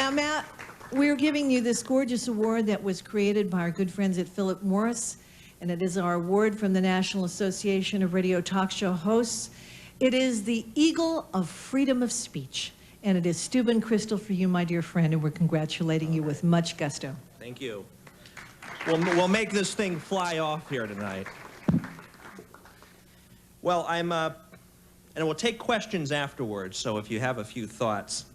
Now, Matt, we're giving you this gorgeous award that was created by our good friends at Philip Morris, and it is our award from the National Association of Radio Talk Show Hosts. It is the Eagle of Freedom of Speech, and it is Steuben Crystal for you, my dear friend, and we're congratulating you with much gusto. Thank you. We'll make this thing fly off here tonight. Well, and we'll take questions afterwards, so if you have a few thoughts,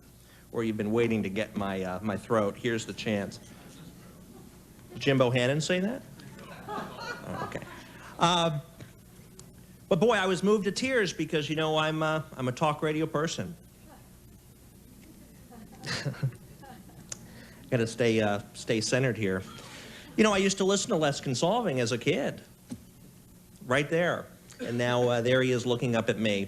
or you've been waiting to get my throat, here's the chance. Did Jim Bohannon say that? Oh, okay. But boy, I was moved to tears because, you know, I'm a talk radio person. Got to stay centered here. You know, I used to listen to Les Consolving as a kid, right there. And now there he is looking up at me.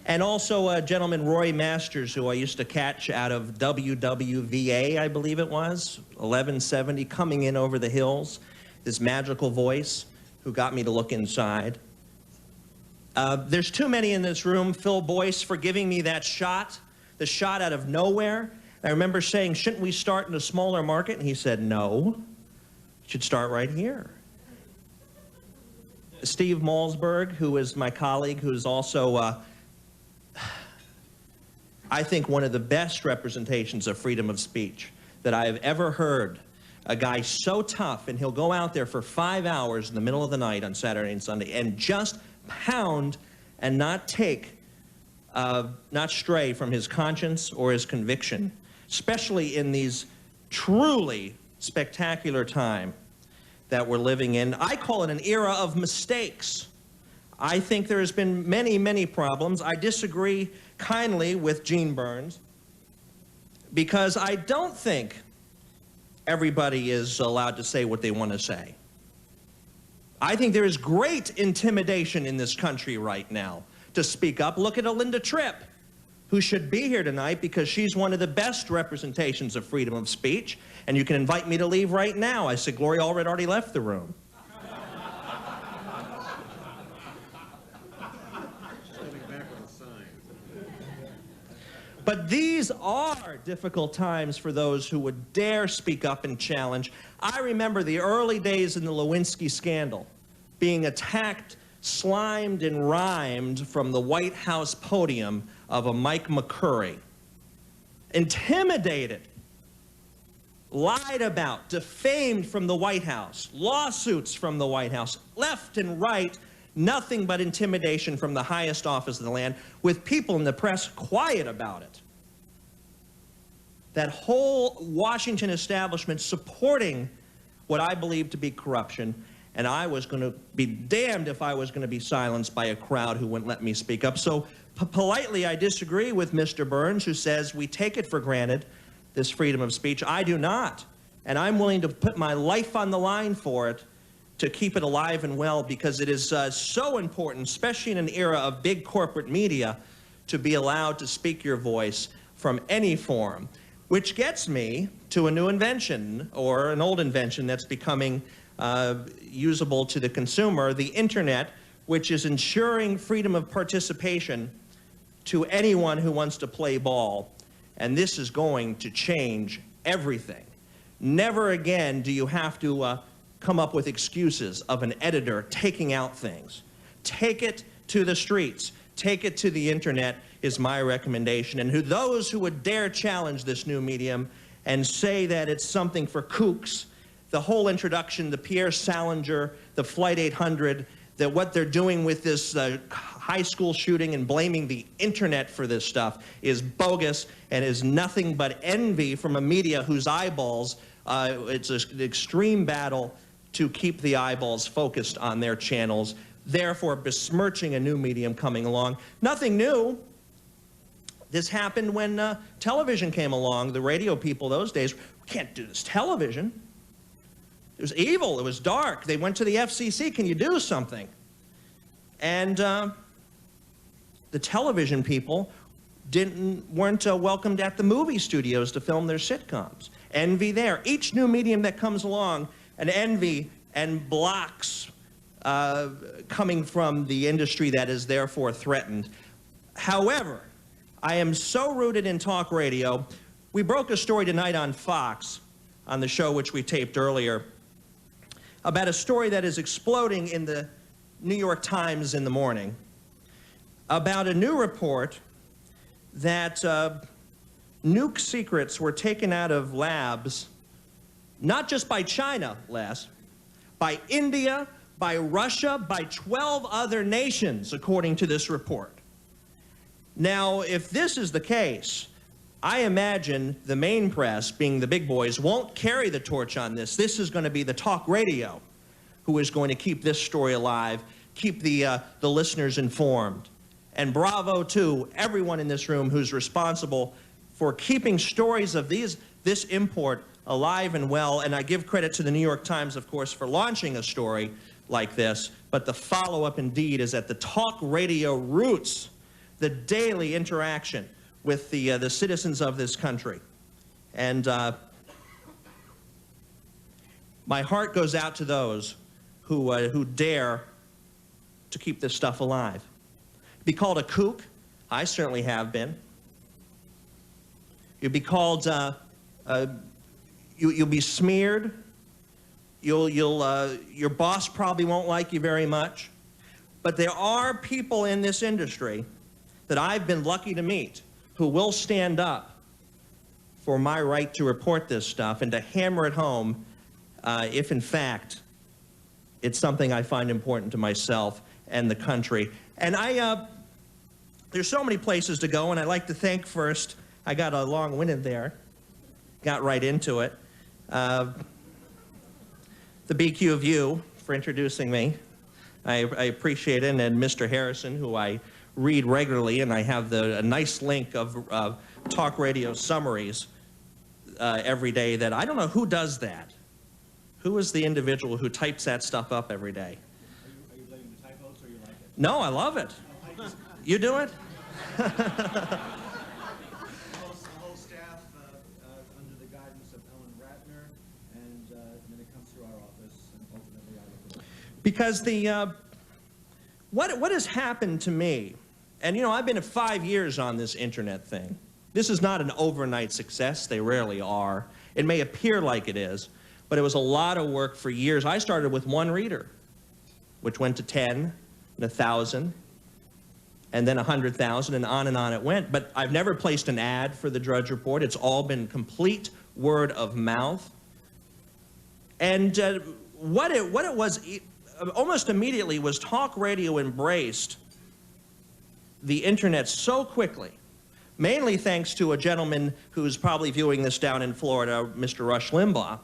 And also a gentleman, Roy Masters, who I used to catch out of WWVA, I believe it was, 1170, coming in over the hills. This magical voice who got me to look inside. There's too many in this room. Phil Boyce for giving me that shot, the shot out of nowhere. I remember saying, shouldn't we start in a smaller market? And he said, no, you should start right here. Steve Malsberg, who is my colleague, who's also, I think, one of the best representations of freedom of speech that I have ever heard. A guy so tough, and he'll go out there for 5 hours in the middle of the night on Saturday and Sunday and just pound and not stray from his conscience or his conviction, especially in these truly spectacular time that we're living in. I call it an era of mistakes. I think there has been many, many problems. I disagree kindly with Gene Burns because I don't think everybody is allowed to say what they want to say. I think there is great intimidation in this country right now to speak up. Look at Alinda Tripp, who should be here tonight because she's one of the best representations of freedom of speech. And you can invite me to leave right now. I said, Gloria Allred already left the room. But these are difficult times for those who would dare speak up and challenge. I remember the early days in the Lewinsky scandal, being attacked, slimed, and rhymed from the White House podium of a Mike McCurry. Intimidated, lied about, defamed from the White House, lawsuits from the White House, left and right, nothing but intimidation from the highest office in the land, with people in the press quiet about it. That whole Washington establishment supporting what I believe to be corruption, and I was going to be damned if I was going to be silenced by a crowd who wouldn't let me speak up. So politely, I disagree with Mr. Burns, who says we take it for granted, this freedom of speech. I do not, and I'm willing to put my life on the line for it, to keep it alive and well, because it is so important, especially in an era of big corporate media, to be allowed to speak your voice from any forum. Which gets me to a new invention, or an old invention that's becoming usable to the consumer, the internet, which is ensuring freedom of participation to anyone who wants to play ball. And this is going to change everything. Never again do you have to come up with excuses of an editor taking out things. Take it to the streets. Take it to the internet is my recommendation. And those who would dare challenge this new medium and say that it's something for kooks, the whole introduction, the Pierre Salinger, the Flight 800, that what they're doing with this high school shooting and blaming the internet for this stuff is bogus and is nothing but envy from a media whose eyeballs, it's an extreme battle to keep the eyeballs focused on their channels, therefore besmirching a new medium coming along. Nothing new. This happened when television came along. The radio people those days, we can't do this television. It was evil, it was dark. They went to the FCC, can you do something? And the television people weren't welcomed at the movie studios to film their sitcoms. Envy there. Each new medium that comes along, an envy and blocks coming from the industry that is therefore threatened. However, I am so rooted in talk radio, We broke a story tonight on Fox, on the show which we taped earlier, about a story that is exploding in the New York Times in the morning, about a new report that nuke secrets were taken out of labs, not just by China, Les, by India, by Russia, by 12 other nations, according to this report. Now, if this is the case, I imagine the main press, being the big boys, won't carry the torch on this. This is going to be the talk radio who is going to keep this story alive, keep the listeners informed. And bravo to everyone in this room who's responsible for keeping stories of this import alive and well. And I give credit to the New York Times, of course, for launching a story like this. But the follow-up, indeed, is at the talk radio roots, the daily interaction with the citizens of this country. And my heart goes out to those who dare to keep this stuff alive. Be called a kook. I certainly have been. You'll be called, you'll be smeared. Your boss probably won't like you very much. But there are people in this industry that I've been lucky to meet who will stand up for my right to report this stuff and to hammer it home if, in fact, it's something I find important to myself and the country. And there's so many places to go, and I'd like to thank first, I got a long-winded there, got right into it, the BQ of you for introducing me. I appreciate it, and Mr. Harrison, who I read regularly, and I have a nice link of talk radio summaries every day that I don't know who does that. Who is the individual who types that stuff up every day? Are you blaming the typos, or you like it? No, I love it. You do it? The whole staff under the guidance of Ellen Ratner, and then it comes through our office, and ultimately I look at it. Because what has happened to me, and you know, I've been at 5 years on this internet thing. This is not an overnight success. They rarely are. It may appear like it is, but it was a lot of work for years. I started with one reader, which went to 10 and 1,000, and then 100,000, and on it went. But I've never placed an ad for the Drudge Report. It's all been complete word of mouth. And what it was almost immediately was talk radio embraced the internet so quickly, mainly thanks to a gentleman who's probably viewing this down in Florida, Mr. Rush Limbaugh,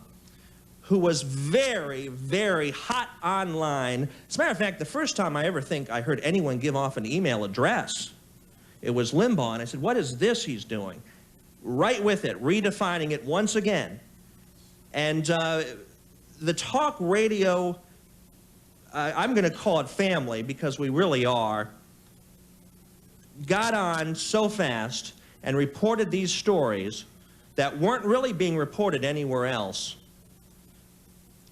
who was very, very hot online. As a matter of fact, the first time I ever think I heard anyone give off an email address, it was Limbaugh, and I said, what is this he's doing? Right with it, redefining it once again. And the talk radio, I'm going to call it family because we really are, got on so fast and reported these stories that weren't really being reported anywhere else,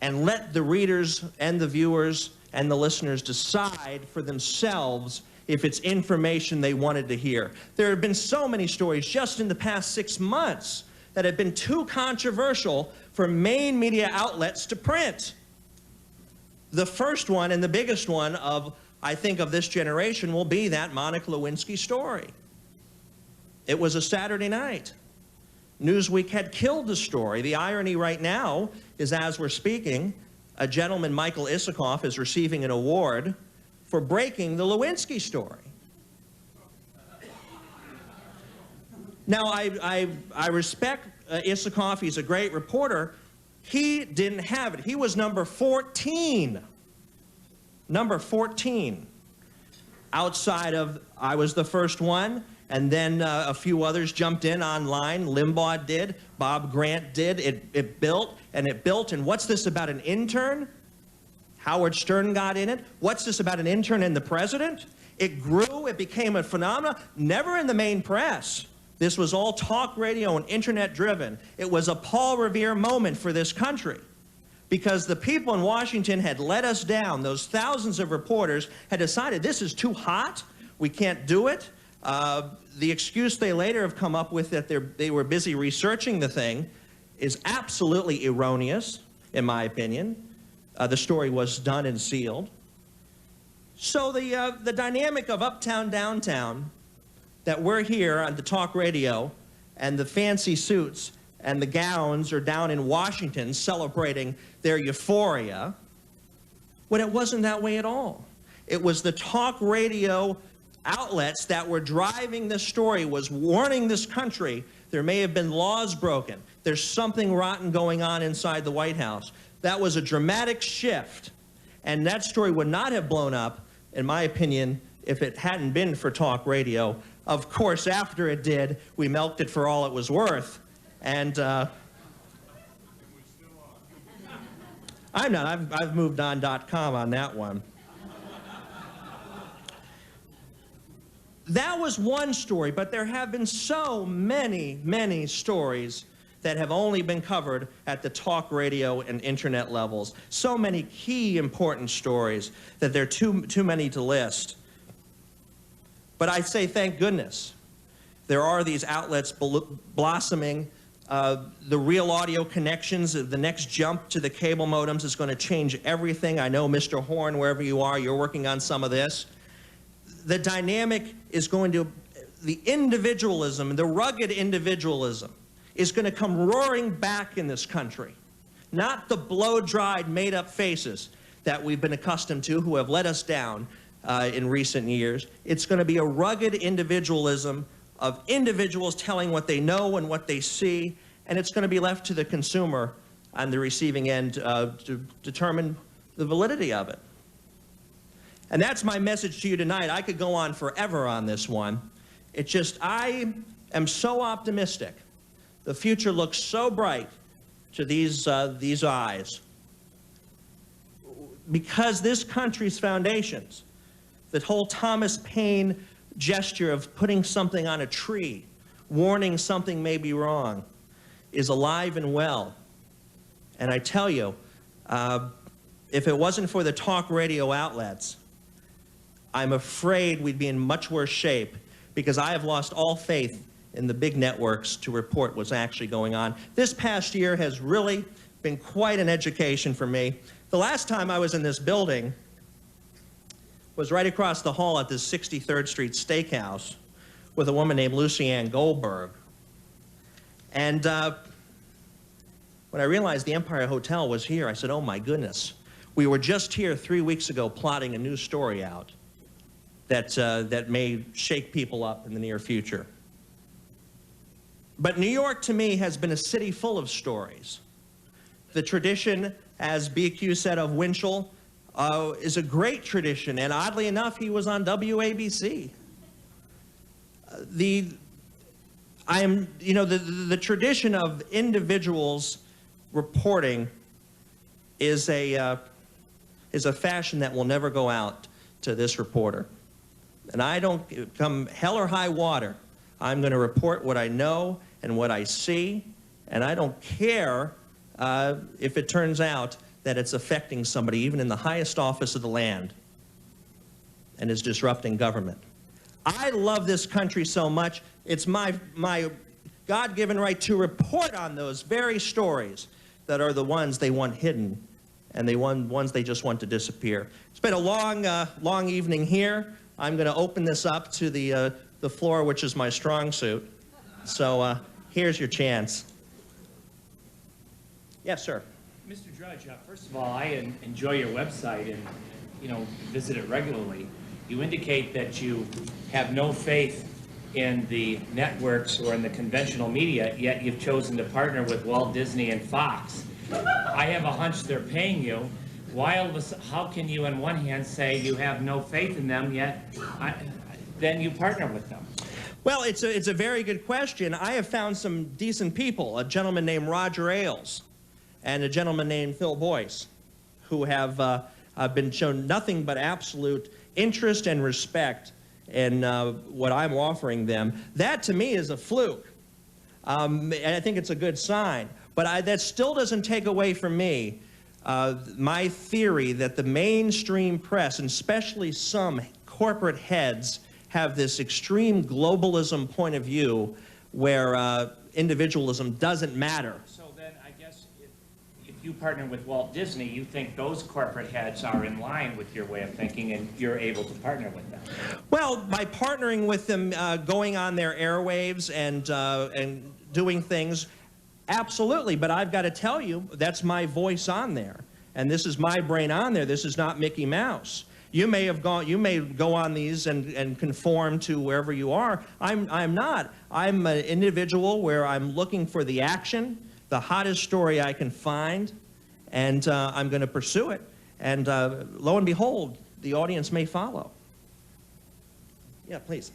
and let the readers and the viewers and the listeners decide for themselves if it's information they wanted to hear. There have been so many stories just in the past 6 months that have been too controversial for main media outlets to print. The first one and the biggest one of, I think, of this generation will be that Monica Lewinsky story. It was a Saturday night. Newsweek had killed the story. The irony right now is, as we're speaking, a gentleman, Michael Isikoff, is receiving an award for breaking the Lewinsky story. Now, I respect Isikoff. He's a great reporter. He didn't have it. He was number 14. Number 14. Outside of, I was the first one, and then a few others jumped in online. Limbaugh did, Bob Grant did. It built, and what's this about an intern? Howard Stern got in it. What's this about an intern and the president? It grew, it became a phenomenon, never in the main press. This was all talk radio and internet driven. It was a Paul Revere moment for this country, because the people in Washington had let us down. Those thousands of reporters had decided this is too hot, we can't do it. The excuse they later have come up with that they were busy researching the thing is absolutely erroneous, in my opinion. The story was done and sealed. So the dynamic of uptown, downtown, that we're here on the talk radio, and the fancy suits and the gowns are down in Washington celebrating their euphoria, when it wasn't that way at all. It was the talk radio outlets that were driving this story, was warning this country there may have been laws broken. There's something rotten going on inside the White House. That was a dramatic shift, and that story would not have blown up, in my opinion, if it hadn't been for talk radio. Of course, after it did, we milked it for all it was worth, and I'm not. I've moved on.com on that one. That was one story, but there have been so many, many stories that have only been covered at the talk radio and internet levels. So many key important stories that there are too many to list. But I say thank goodness there are these outlets blossoming. The real audio connections, the next jump to the cable modems is going to change everything. I know, Mr. Horn, wherever you are, you're working on some of this. The dynamic is going to, the individualism, the rugged individualism, is going to come roaring back in this country. Not the blow-dried, made-up faces that we've been accustomed to who have let us down in recent years. It's going to be a rugged individualism of individuals telling what they know and what they see, and it's going to be left to the consumer on the receiving end to determine the validity of it. And that's my message to you tonight. I could go on forever on this one. It's just, I am so optimistic. The future looks so bright to these eyes. Because this country's foundations, the whole Thomas Paine gesture of putting something on a tree, warning something may be wrong, is alive and well. And I tell you, if it wasn't for the talk radio outlets, I'm afraid we'd be in much worse shape, because I have lost all faith in the big networks to report what's actually going on. This past year has really been quite an education for me. The last time I was in this building was right across the hall at this 63rd Street Steakhouse with a woman named Lucy Ann Goldberg. And when I realized the Empire Hotel was here, I said, oh my goodness. We were just here 3 weeks ago plotting a new story out that may shake people up in the near future. But New York, to me, has been a city full of stories. The tradition, as BQ said, of Winchell is a great tradition, and oddly enough, he was on WABC. The tradition of individuals reporting is a fashion that will never go out to this reporter. And I don't, come hell or high water, I'm going to report what I know and what I see, and I don't care if it turns out that it's affecting somebody, even in the highest office of the land, and is disrupting government. I love this country so much, it's my God-given right to report on those very stories that are the ones they want hidden and the ones they just want to disappear. It's been a long evening here. I'm going to open this up to the floor, which is my strong suit. So here's your chance. Yes, sir. Mr. Drudge, first of all, I enjoy your website and, visit it regularly. You indicate that you have no faith in the networks or in the conventional media, yet you've chosen to partner with Walt Disney and Fox. I have a hunch they're paying you. How can you, on one hand, say you have no faith in them, yet then you partner with them? Well, it's a very good question. I have found some decent people, a gentleman named Roger Ailes and a gentleman named Phil Boyce, who have been shown nothing but absolute interest and respect in what I'm offering them. That, to me, is a fluke. And I think it's a good sign. But that still doesn't take away from me my theory that the mainstream press, and especially some corporate heads, have this extreme globalism point of view where individualism doesn't matter. So then I guess if you partner with Walt Disney, you think those corporate heads are in line with your way of thinking and you're able to partner with them? Well, by partnering with them, going on their airwaves and doing things, absolutely. But I've got to tell you, that's my voice on there. And this is my brain on there. This is not Mickey Mouse. You may go on these and conform to wherever you are. I'm not. I'm an individual where I'm looking for the action, the hottest story I can find, and I'm going to pursue it. And lo and behold, the audience may follow. Yeah, please.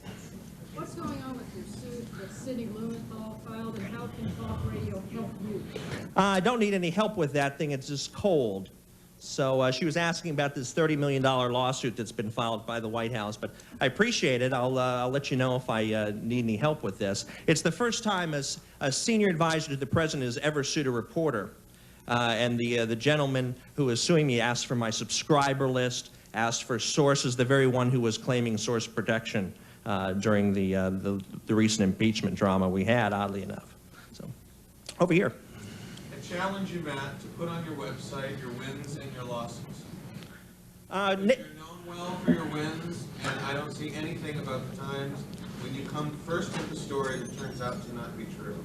What's going on with your suit that Sidney Blumenthal filed, and how can talk radio help you? I don't need any help with that thing. It's just cold. So she was asking about this $30 million lawsuit that's been filed by the White House, but I appreciate it. I'll let you know if I need any help with this. It's the first time as a senior advisor to the president has ever sued a reporter. And the gentleman who is suing me asked for my subscriber list, asked for sources, the very one who was claiming source protection during the recent impeachment drama we had, oddly enough. So, over here. Challenge you, Matt, to put on your website your wins and your losses. You're known well for your wins, and I don't see anything about the times when you come first with a story that turns out to not be true.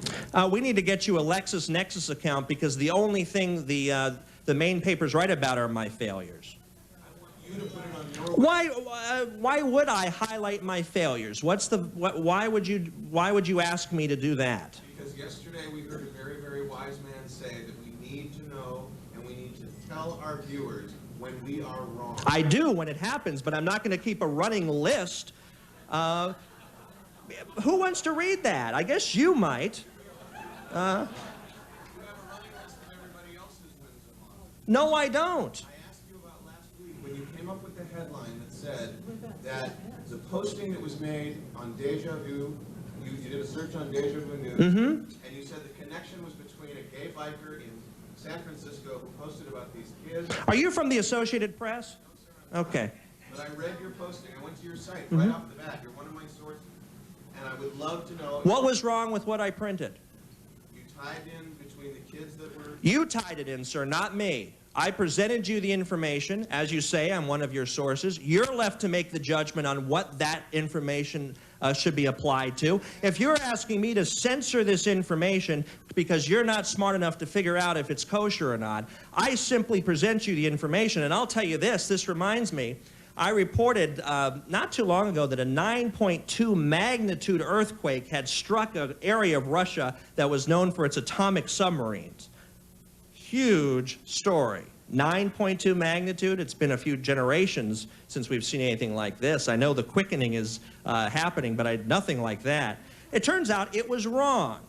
We need to get you a LexisNexis account because the only thing the main papers write about are my failures. I want you to put it on your website. Why would I highlight my failures? Why would you ask me to do that? Because yesterday we heard a very, very wise man say that we need to know and we need to tell our viewers when we are wrong. I do when it happens, but I'm not going to keep a running list. Who wants to read that? I guess you might. You have a running list of everybody else's wins and losses. No, I don't. I asked you about last week when you came up with the headline that said that the posting that was made on Deja Vu, you did a search on Deja Vu News, and you said the connection was between a gay biker in San Francisco who posted about these kids. Are you from the Associated Press? No, sir, Okay. But I read your posting. I went to your site right off the bat. You're one of my sources. And I would love to know. What was wrong with what I printed? You tied in between the kids that were. You tied it in, sir, not me. I presented you the information. As you say, I'm one of your sources. You're left to make the judgment on what that information should be applied to. If you're asking me to censor this information because you're not smart enough to figure out if it's kosher or not, I simply present you the information. And I'll tell you this reminds me, I reported not too long ago that a 9.2 magnitude earthquake had struck an area of Russia that was known for its atomic submarines. Huge story. 9.2 magnitude. It's been a few generations since we've seen anything like this. I know the quickening is happening, but nothing like that. It turns out it was wrong.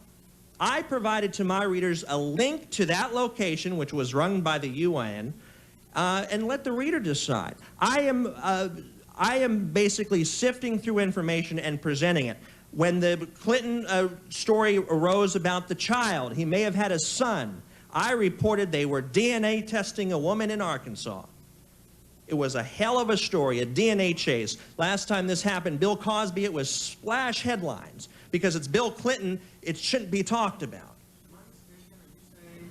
I provided to my readers a link to that location, which was run by the UN, and let the reader decide. I am basically sifting through information and presenting it. When the Clinton story arose about the child, he may have had a son. I reported they were DNA testing a woman in Arkansas. It was a hell of a story, a DNA chase. Last time this happened, Bill Cosby, it was splash headlines. Because it's Bill Clinton, it shouldn't be talked about. Am I mistaken?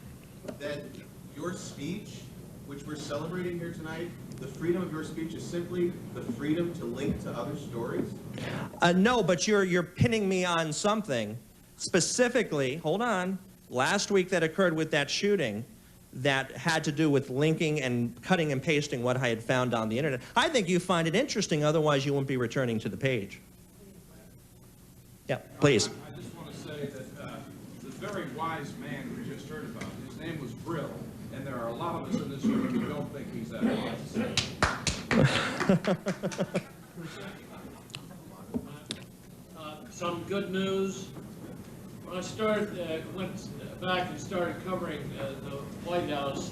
Are you saying that your speech, which we're celebrating here tonight, the freedom of your speech is simply the freedom to link to other stories? No, but you're pinning me on something. Specifically, hold on, last week that occurred with that shooting that had to do with linking and cutting and pasting what I had found on the internet. I think you find it interesting, otherwise you wouldn't be returning to the page. Yeah, please. I just want to say that the very wise man we just heard about, his name was Brill, and there are a lot of us in this room who don't think he's that wise. Some good news. When I went back and started covering the White House,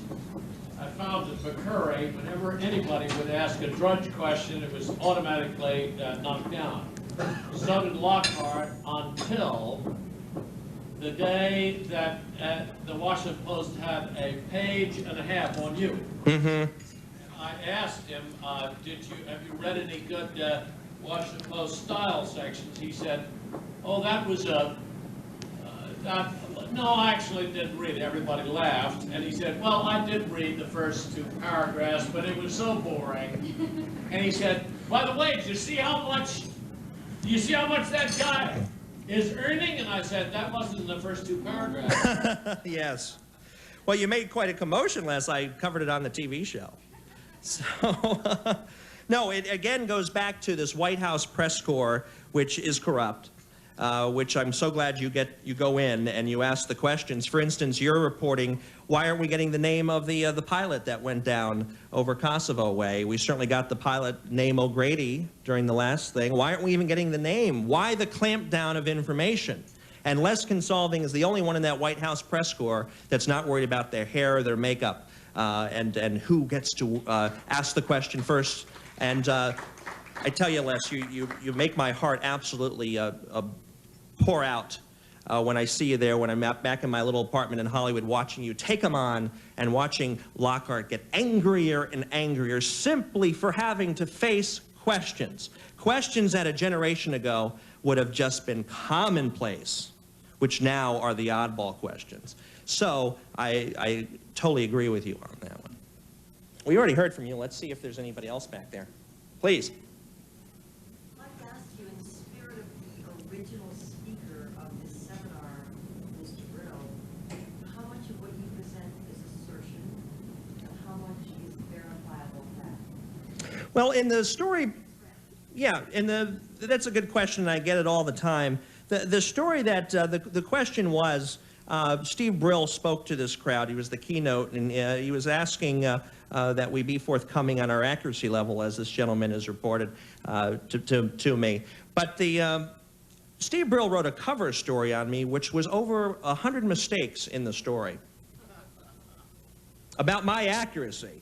I found that McCurry, whenever anybody would ask a Drudge question, it was automatically knocked down. So did Lockhart until the day that the Washington Post had a page and a half on you. I asked him, have you read any good Washington Post style sections, he said, oh, that was a, no, I actually didn't read it. Everybody laughed. And he said, well, I did read the first 2 paragraphs, but it was so boring. And he said, by the way, do you see how much that guy is earning? And I said, that wasn't in the first 2 paragraphs. Yes. Well, you made quite a commotion last night. I covered it on the TV show. So, no, it again goes back to this White House press corps, which is corrupt, which I'm so glad you go in and you ask the questions. For instance, you're reporting, why aren't we getting the name of the pilot that went down over Kosovo way? We certainly got the pilot name O'Grady during the last thing. Why aren't we even getting the name? Why the clampdown of information? And Les Consolving is the only one in that White House press corps that's not worried about their hair or their makeup and who gets to ask the question first. And I tell you, Les, you make my heart absolutely pour out when I see you there, when I'm back in my little apartment in Hollywood watching you take them on and watching Lockhart get angrier and angrier simply for having to face questions. Questions that a generation ago would have just been commonplace, which now are the oddball questions. So I totally agree with you on that one. We already heard from you. Let's see if there's anybody else back there. Please. I'd like to ask you, in the spirit of the original speaker of this seminar, Mr. Brill, how much of what you present is assertion and how much is verifiable fact? Well, in the story, yeah, that's a good question, and I get it all the time. The story that, the question was, Steve Brill spoke to this crowd. He was the keynote, and he was asking that we be forthcoming on our accuracy level, as this gentleman has reported to me. But Steve Brill wrote a cover story on me, which was over 100 mistakes in the story about my accuracy.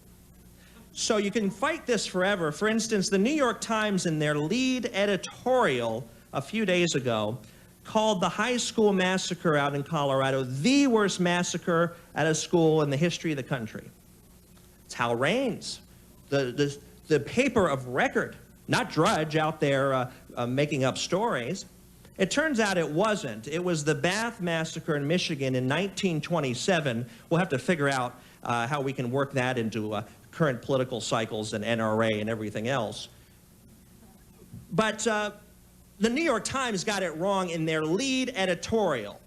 So you can fight this forever. For instance, the New York Times, in their lead editorial a few days ago, called the high school massacre out in Colorado the worst massacre at a school in the history of the country. It's Hal Raines, the paper of record, not Drudge out there making up stories. It turns out it wasn't. It was the Bath Massacre in Michigan in 1927. We'll have to figure out how we can work that into current political cycles and NRA and everything else. But the New York Times got it wrong in their lead editorial.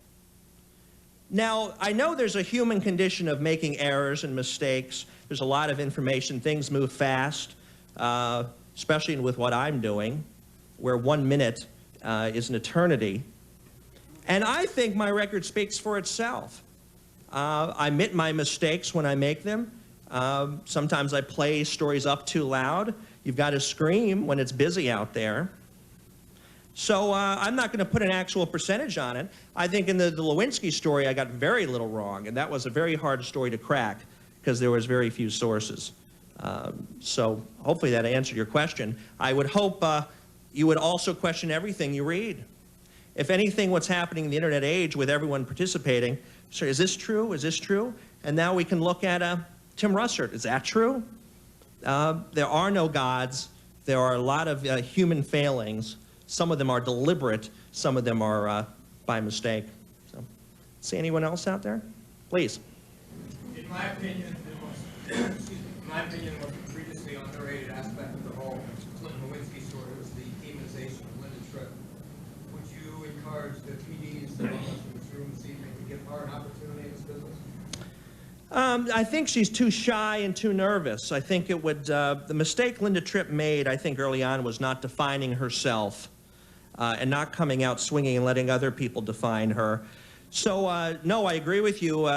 Now, I know there's a human condition of making errors and mistakes. There's a lot of information. Things move fast, especially with what I'm doing, where 1 minute is an eternity. And I think my record speaks for itself. I admit my mistakes when I make them. Sometimes I play stories up too loud. You've got to scream when it's busy out there. So I'm not going to put an actual percentage on it. I think in the Lewinsky story, I got very little wrong, and that was a very hard story to crack because there was very few sources. So hopefully that answered your question. I would hope you would also question everything you read. If anything, what's happening in the internet age with everyone participating, so is this true? Is this true? And now we can look at Tim Russert. Is that true? There are no gods. There are a lot of human failings. Some of them are deliberate. Some of them are by mistake. So, see anyone else out there? Please. In my opinion, the most previously underrated aspect of the whole Clinton-Lewinsky story was the demonization of Linda Tripp. Would you encourage the PDs among us in this room this evening to give her an opportunity in this business? I think she's too shy and too nervous. I think it would, the mistake Linda Tripp made, I think early on, was not defining herself and not coming out swinging and letting other people define her. So, no, I agree with you.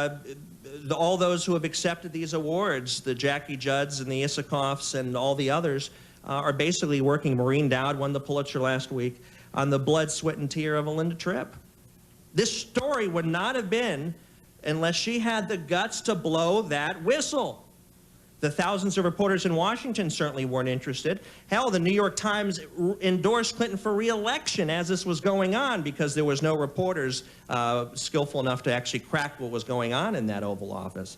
All those who have accepted these awards, the Jackie Judds and the Isikoffs and all the others, are basically working. Maureen Dowd won the Pulitzer last week on the blood, sweat, and tear of a Linda Tripp. This story would not have been unless she had the guts to blow that whistle. The thousands of reporters in Washington certainly weren't interested. Hell, the New York Times endorsed Clinton for re-election as this was going on because there was no reporters skillful enough to actually crack what was going on in that Oval Office.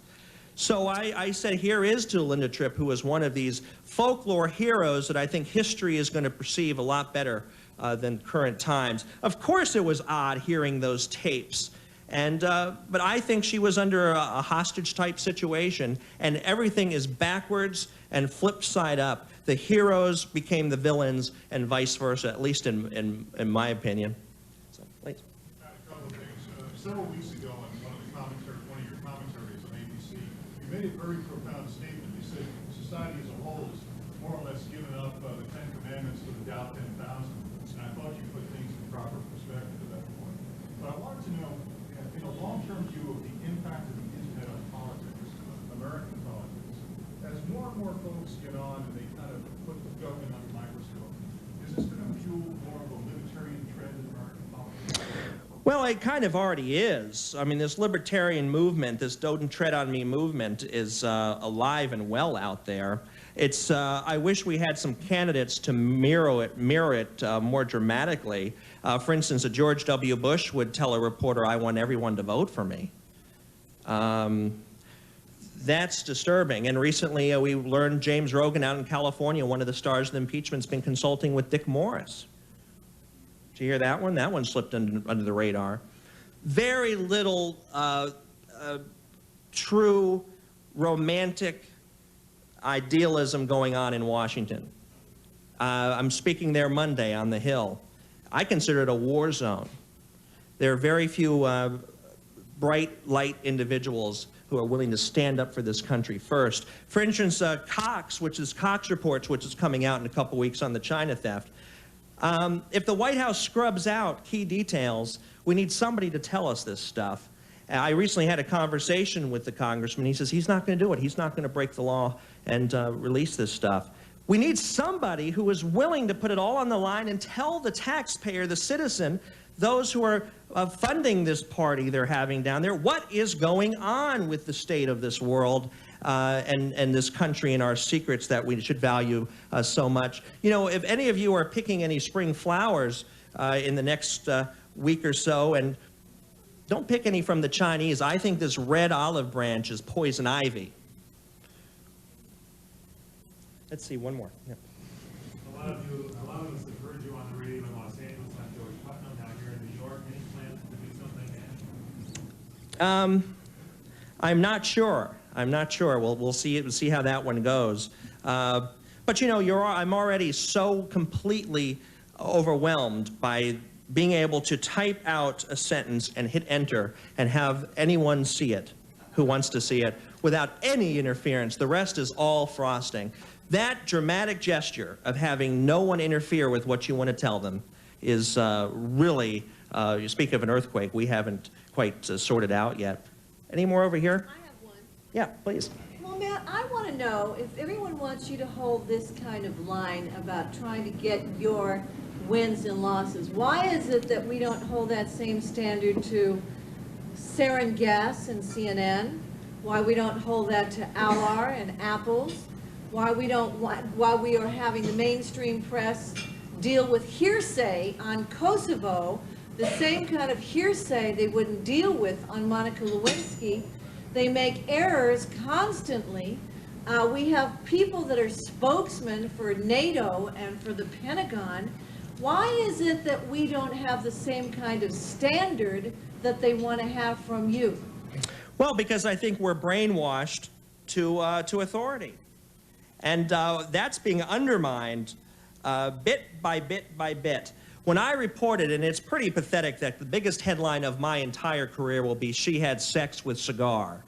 So I said, here is to Linda Tripp, who was one of these folklore heroes that I think history is going to perceive a lot better than current times. Of course it was odd hearing those tapes, but I think she was under a hostage-type situation, and everything is backwards and flipped side up. The heroes became the villains, and vice versa, at least in my opinion. So, please. A couple of things. Several weeks ago, on one of your commentaries on ABC, you made a very profound statement. You said society as a whole has more or less given up the Ten Commandments to the Dow 10,000, and I thought you put things in proper perspective at that point. But I wanted to know, in a long-term view of the impact of the internet on politics, American politics, as more and more folks get on and they kind of put the government under a microscope, is this going to fuel more of a libertarian trend in American politics? Well, it kind of already is. I mean, this libertarian movement, this don't tread on me movement is alive and well out there. It's, I wish we had some candidates to mirror it more dramatically. For instance, a George W. Bush would tell a reporter, I want everyone to vote for me. That's disturbing. And recently we learned James Rogan out in California, one of the stars of the impeachment, has been consulting with Dick Morris. Did you hear that one? That one slipped under the radar. Very little true romantic idealism going on in Washington. I'm speaking there Monday on the Hill. I consider it a war zone. There are very few bright light individuals who are willing to stand up for this country first. For instance, Cox Reports, which is coming out in a couple weeks on the China theft. If the White House scrubs out key details, we need somebody to tell us this stuff. I recently had a conversation with the congressman. He says he's not going to do it. He's not going to break the law and release this stuff. We need somebody who is willing to put it all on the line and tell the taxpayer, the citizen, those who are funding this party they're having down there, what is going on with the state of this world and this country and our secrets that we should value so much. You know, if any of you are picking any spring flowers in the next week or so, and don't pick any from the Chinese. I think this red olive branch is poison ivy. Let's see, one more. Yeah. A lot of us have heard you on the radio in Los Angeles, on George Putnam, down here in New York. Any plans to do something? I'm not sure. I'm not sure. We'll see. We'll see how that one goes. But you know, I'm already so completely overwhelmed by being able to type out a sentence and hit enter and have anyone see it who wants to see it without any interference. The rest is all frosting. That dramatic gesture of having no one interfere with what you want to tell them is really, you speak of an earthquake, we haven't quite sorted out yet. Any more over here? I have one. Yeah, please. Well, Matt, I want to know if everyone wants you to hold this kind of line about trying to get your wins and losses. Why is it that we don't hold that same standard to sarin gas and CNN? Why we don't hold that to Hour and Apples? Why we are having the mainstream press deal with hearsay on Kosovo, the same kind of hearsay they wouldn't deal with on Monica Lewinsky. They make errors constantly. We have people that are spokesmen for NATO and for the Pentagon. Why is it that we don't have the same kind of standard that they want to have from you? Well, because I think we're brainwashed to authority. And that's being undermined bit by bit by bit. When I reported, and it's pretty pathetic that the biggest headline of my entire career will be, she had sex with cigar.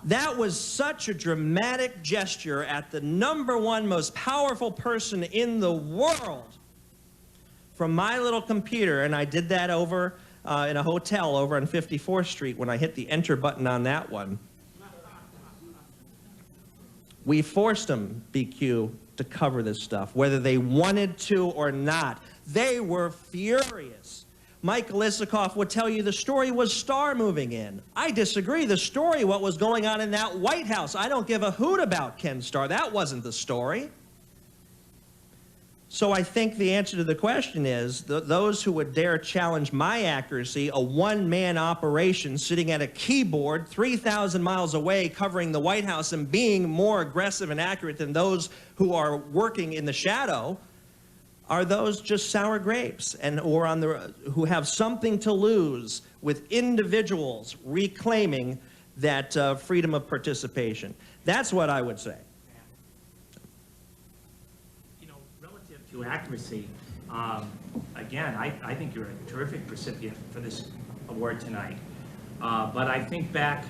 That was such a dramatic gesture at the #1 most powerful person in the world from my little computer, and I did that over in a hotel over on 54th Street when I hit the enter button on that one. We forced them, BQ, to cover this stuff, whether they wanted to or not. They were furious. Michael Isikoff would tell you the story was Starr moving in. I disagree. The story, what was going on in that White House. I don't give a hoot about Ken Starr. That wasn't the story. So I think the answer to the question is those who would dare challenge my accuracy, a one-man operation sitting at a keyboard 3,000 miles away covering the White House and being more aggressive and accurate than those who are working in the shadow, are those just sour grapes and or on the who have something to lose with individuals reclaiming that freedom of participation. That's what I would say. To accuracy, again, I think you're a terrific recipient for this award tonight. But I think back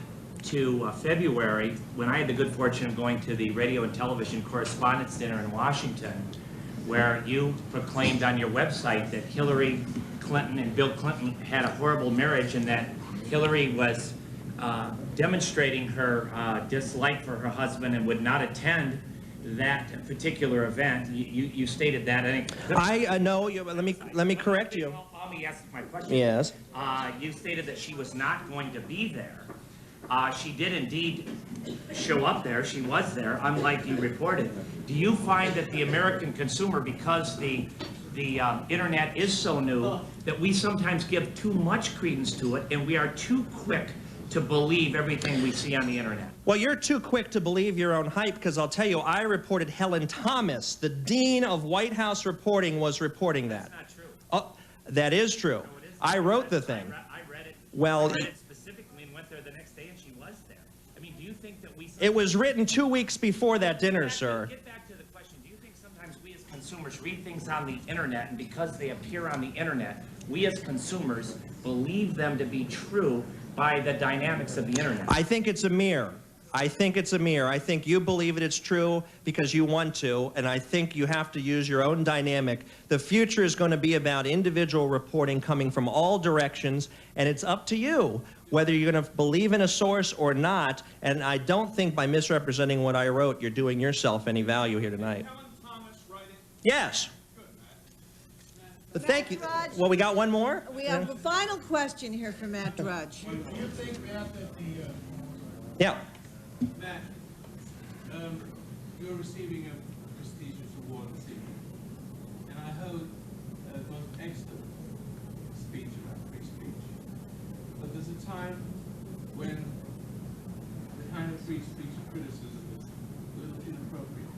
to February, when I had the good fortune of going to the Radio and Television Correspondents' Dinner in Washington, where you proclaimed on your website that Hillary Clinton and Bill Clinton had a horrible marriage and that Hillary was demonstrating her dislike for her husband and would not attend that particular event. You stated that. I know. Let me correct you. Let me ask my question. Yes. You stated that she was not going to be there. She did indeed show up there. She was there, unlike you reported. Do you find that the American consumer, because the internet is so new, that we sometimes give too much credence to it and we are too quick to believe everything we see on the internet? Well, you're too quick to believe your own hype, because I'll tell you, I reported Helen Thomas, the dean of White House reporting, was reporting that. That's not true. Oh, that is true. No, it is. I wrote the thing. I read it. Well, I read it specifically and went there the next day and she was there. I mean, do you think that we... It was written 2 weeks before that dinner, sir. Get back to the question. Do you think sometimes we as consumers read things on the internet, and because they appear on the internet, we as consumers believe them to be true by the dynamics of the internet? I think it's a mirror. I think it's a mirror. I think you believe it's true because you want to, and I think you have to use your own dynamic. The future is going to be about individual reporting coming from all directions, and it's up to you whether you're going to believe in a source or not, and I don't think by misrepresenting what I wrote, you're doing yourself any value here tonight. Helen Thomas writing? Yes. Good, Matt. But thank you. Drudge. Well, we got one more? We have a final question here from Matt Drudge. Do you think, Matt, that the, Yeah. Matt, you're receiving a prestigious award this evening, and I heard the most excellent speech about free speech. But there's a time when the kind of free speech criticism is a little inappropriate,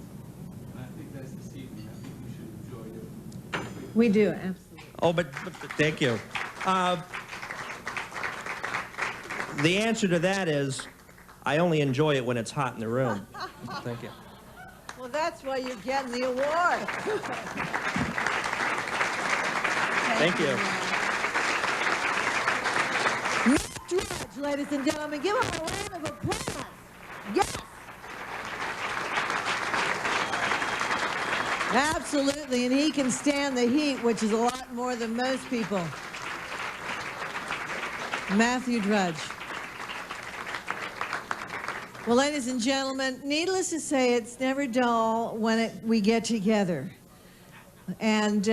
and I think that's this evening. I think we should enjoy it. We do, absolutely. Oh, but thank you. The answer to that is, I only enjoy it when it's hot in the room. Thank you. Well, that's why you're getting the award. Thank you. Matt Drudge, ladies and gentlemen, give him a round of applause. Yes. Absolutely, and he can stand the heat, which is a lot more than most people. Matthew Drudge. Well, ladies and gentlemen, needless to say, it's never dull when we get together. And